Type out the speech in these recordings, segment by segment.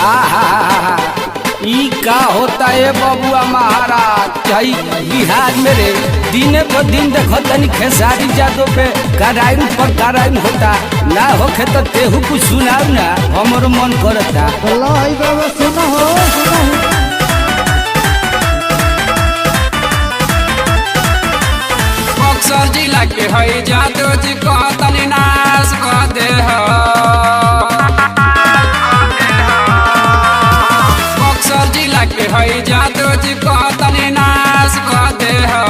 आहा ई का होता है बबुआ महाराज चाही बिहार में रे दिन पर दिन देखो तनी खेसारी जादव पे कराइन पर कराइन होता ना होखे तो तेहू कुछ सुनाऊ ना हमरो मन करता। लाई बाबा सुनो हो बक्सर जिला के है जादव जी को तनी नाश कर दे हो। बक्सर जिला के है जादव जी को तनी नाश कर दे हो।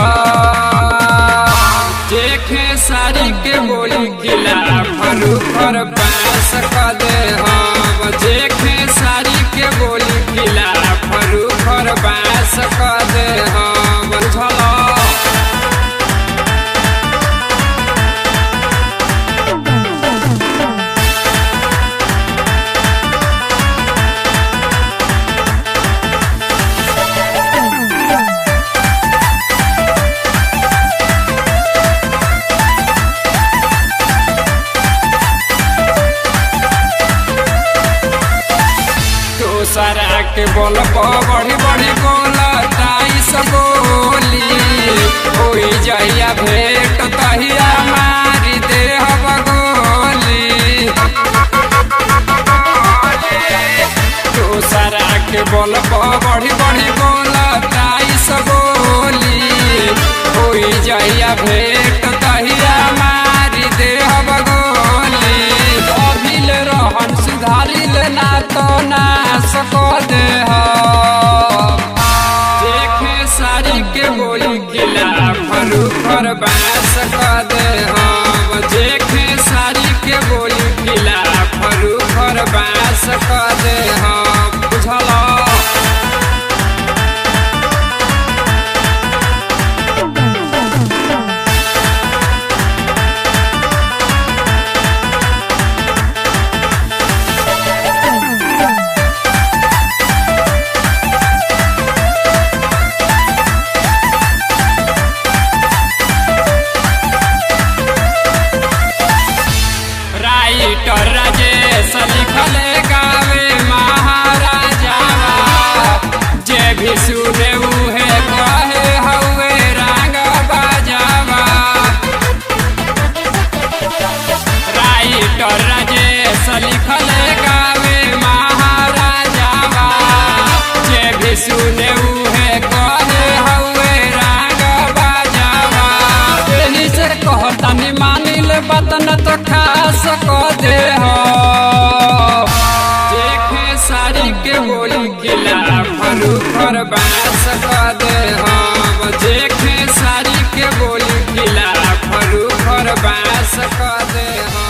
देखे सारी के बोली किला फरूखर पास कर दे हो। देखे सारी के बोली किला फरूखर पास कर दे हो। बुझलो दूसरा के बोल बड़ी बड़ी बोल ताई सब बोली होई जहिया भेंट तहिया मारी दे गोली। दूसरा के बोल बड़ी बड़ी बोल ताई सब बोली होई जहिया भेंट तहिया मारी दे गोली। अभिल रहन सुधारिल ना तो ना सको दे हो। देखे सारी के बोली किला फरूखर बास कर दे हो। देखे सारी के बोली किला फरूखर बास कर दे हो। बुझलो राइटर राजेश लिखल गावे महाराजा जे भी सुने उहे कहे हवे राग बाजावा। राइटर राजेश लिखल गावे महाराजा जे भी सुने उहे कहे हवे राग बाजावा। एही से कहतनी मानिल बतन तो खास को दे हो। देखे सारी के बोली किला फरूखर बास कर दे हो। देखे सारी के बोली किला फरूखर बास कर दे हो।